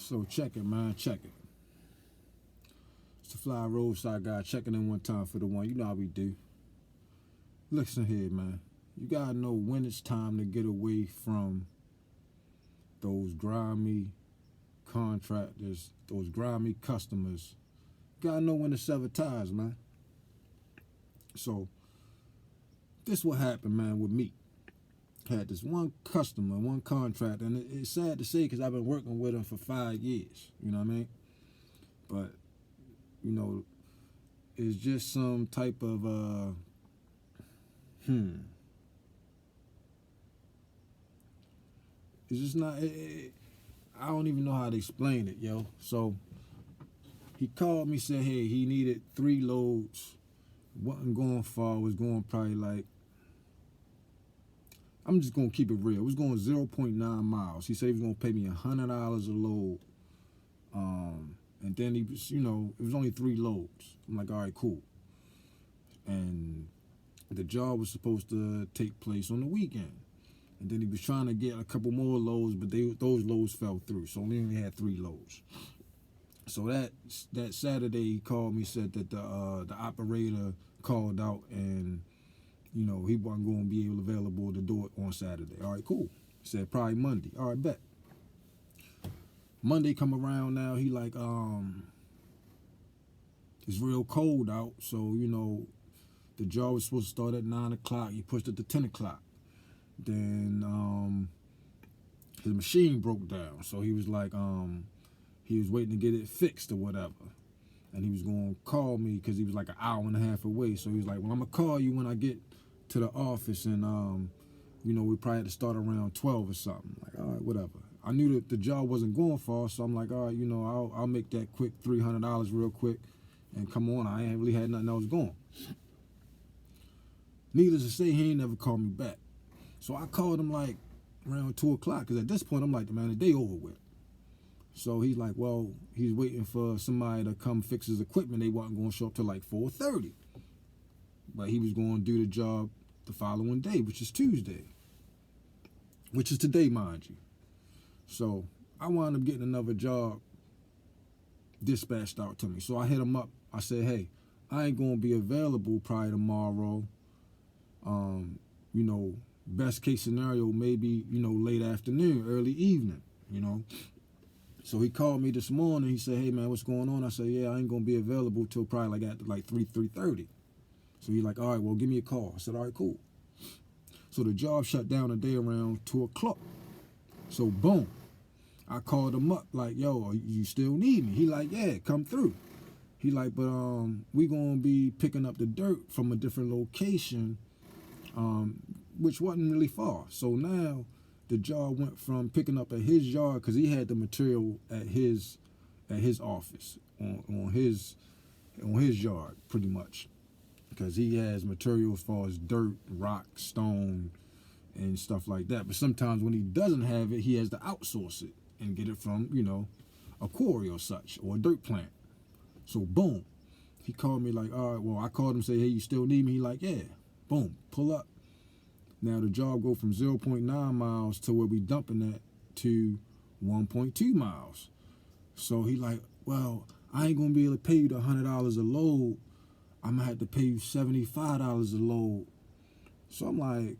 So check it, man. Check it. It's the fly roadside guy checking in one time for the one. You know how we do. Listen here, man. You gotta know when it's time to get away from those grimy contractors, those grimy customers. You gotta know when to sever ties, man. So this what happened, man, with me. Had this one customer, one contractor, and it's sad to say because I've been working with him for 5 years. You know what I mean? But you know, it's just some type of It's just not. I don't even know how to explain it, yo. So he called me, said, hey, he needed 3 loads. Wasn't going far. Was going probably like. I'm just gonna keep it real. It was going 0.9 miles. He said he was gonna pay me $100 a load. And then he was, it was only 3 loads. I'm like, all right, cool. And the job was supposed to take place on the weekend. And then he was trying to get a couple more loads, but those loads fell through. So we only had 3 loads. So that Saturday he called me, said that the operator called out and he wasn't going to be available to do it on Saturday. All right, cool. He said probably Monday. All right, bet. Monday come around now, he like, it's real cold out, so, the job was supposed to start at 9 o'clock. He pushed it to 10 o'clock. Then his machine broke down, so he was like, he was waiting to get it fixed or whatever. And he was going to call me because he was like an hour and a half away. So he was like, well, I'm going to call you when I get to the office, and, we probably had to start around 12 or something. Like, all right, whatever. I knew that the job wasn't going far, so I'm like, all right, I'll make that quick $300 real quick and come on. I ain't really had nothing else going. Needless to say, he ain't never called me back. So I called him like around 2 o'clock because at this point, I'm like, man, the day over with. So he's like, well, he's waiting for somebody to come fix his equipment. They wasn't going to show up till like 4:30. But he was going to do the job the following day, which is Tuesday. Which is today, mind you. So I wound up getting another job dispatched out to me. So I hit him up. I said, hey, I ain't going to be available probably tomorrow. Best case scenario, maybe, late afternoon, early evening, So he called me this morning. He said, hey, man, what's going on? I said, yeah, I ain't going to be available till probably like at like 3:30. So he's like, all right, well, give me a call. I said, all right, cool. So the job shut down today around 2 o'clock. So boom, I called him up like, yo, you still need me? He like, yeah, come through. He like, but we gonna be picking up the dirt from a different location, which wasn't really far. So now the job went from picking up at his yard because he had the material at his office on his yard pretty much, because he has material as far as dirt, rock, stone, and stuff like that. But sometimes when he doesn't have it, he has to outsource it and get it from, a quarry or such, or a dirt plant. So boom, he called me like, all right, well, I called him, say, hey, you still need me? He like, yeah. Boom, pull up. Now the job go from 0.9 miles to where we dumping at to 1.2 miles. So he like, well, I ain't gonna be able to pay you the $100 a load. I'm gonna have to pay you $75 a load. So I'm like,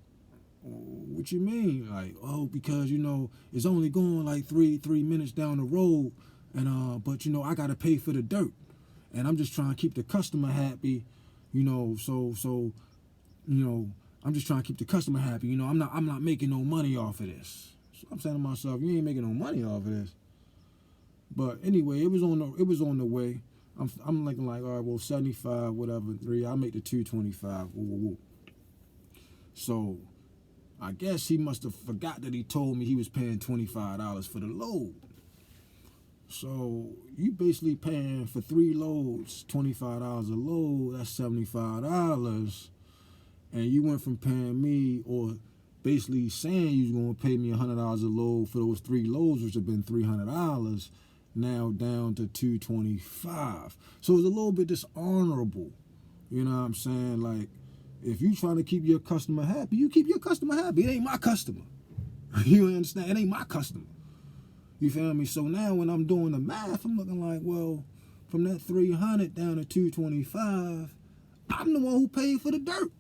what you mean? Like, oh, because it's only going like three minutes down the road, and but I gotta pay for the dirt, and I'm just trying to keep the customer happy, so I'm just trying to keep the customer happy. I'm not making no money off of this. So I'm saying to myself, you ain't making no money off of this. But anyway, it was on the way. I'm like, all right, well, 75, whatever, 3. I'll make the 225. Woo. So I guess he must have forgot that he told me he was paying $25 for the load. So you basically paying for 3 loads, $25 a load. That's $75. And you went from paying me, or basically saying you was going to pay me $100 a load for those 3 loads, which have been $300, now down to $225. So it's a little bit dishonorable. You know what I'm saying? Like, if you trying to keep your customer happy, you keep your customer happy. It ain't my customer. You understand? It ain't my customer. You feel me? So now when I'm doing the math, I'm looking like, well, from that 300 down to 225, I'm the one who paid for the dirt.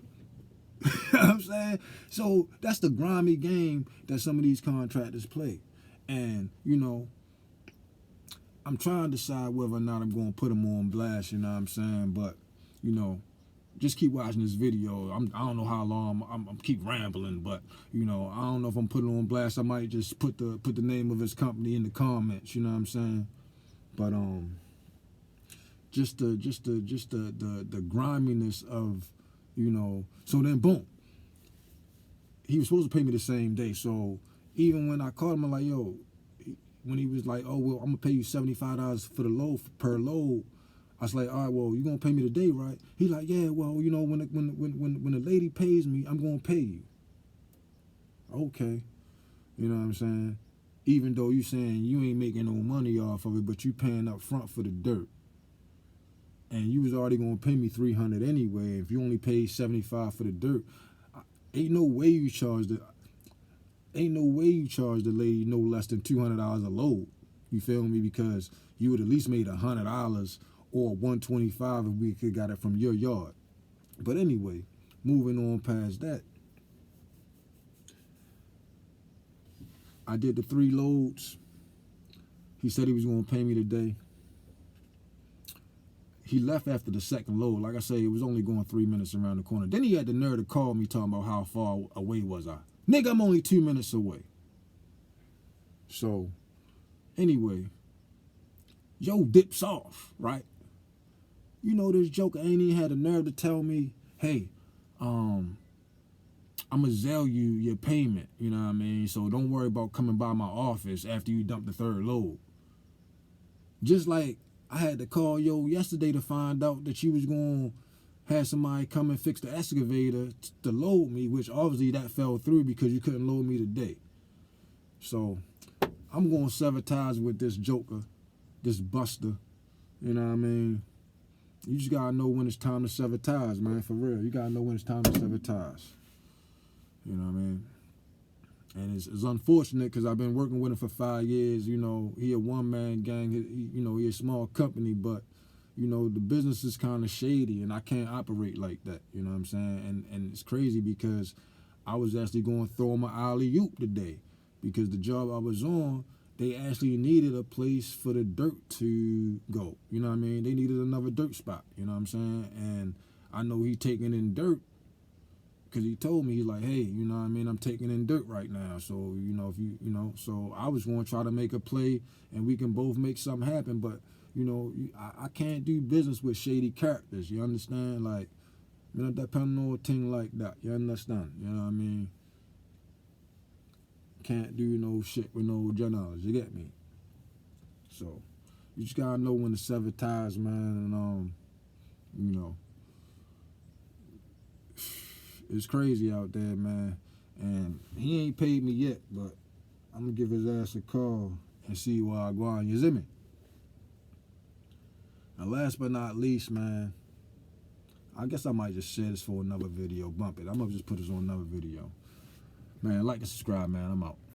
You know what I'm saying? So that's the grimy game that some of these contractors play. And, you know, I'm trying to decide whether or not I'm going to put them on blast, you know what I'm saying? But, you know, just keep watching this video. I don't know how long I'm keep rambling, but, you know, I don't know if I'm putting on blast. I might just put the name of his company in the comments, you know what I'm saying? But just the griminess of, you know. So then boom, he was supposed to pay me the same day. So even when I called him, I'm like, yo, when he was like, oh well, I'm gonna pay you $75 for the load per load. I was like, all right, well, you gonna pay me today, right? He like, yeah, well, you know, when the lady pays me, I'm gonna pay you. Okay, you know what I'm saying? Even though you saying you ain't making no money off of it, but you paying up front for the dirt. And you was already gonna pay me $300 anyway. If you only paid $75 for the dirt, ain't no way you charge the lady no less than $200 a load. You feel me? Because you would at least made $100 or $125 if we could got it from your yard. But anyway, moving on past that, I did the 3 loads. He said he was gonna pay me today. He left after the second load. Like I say, it was only going 3 minutes around the corner. Then he had the nerve to call me talking about how far away was I. Nigga, I'm only 2 minutes away. So, anyway, yo dips off, right? You know, this joker ain't even had the nerve to tell me, hey, I'm gonna Zelle you your payment, you know what I mean? So don't worry about coming by my office after you dump the 3rd load. Just like I had to call yo yesterday to find out that you was going to have somebody come and fix the excavator to load me, which obviously that fell through because you couldn't load me today. So I'm going to sever ties with this joker, this buster, you know what I mean? You just got to know when it's time to sever ties, man, for real. You got to know when it's time to sever ties. You know what I mean? And it's unfortunate because I've been working with him for 5 years. You know, he a one-man gang. He a small company, but, you know, the business is kind of shady, and I can't operate like that. You know what I'm saying? And it's crazy because I was actually going to throw him an alley-oop today because the job I was on, they actually needed a place for the dirt to go. You know what I mean? They needed another dirt spot. You know what I'm saying? And I know he taking in dirt. Because he told me, he's like, hey, you know what I mean, I'm taking in dirt right now. So, you know, so I was going to try to make a play and we can both make something happen. But, you know, I can't do business with shady characters. You understand? Like, you know, depending on a thing like that. You understand? You know what I mean? Can't do no shit with no generals. You get me? So, you just got to know when to sever ties, man. And, you know. It's crazy out there, man. And he ain't paid me yet, but I'm going to give his ass a call and see where I go on. You see me? And last but not least, man, I guess I might just share this for another video. Bump it. I'm going to just put this on another video. Man, like and subscribe, man. I'm out.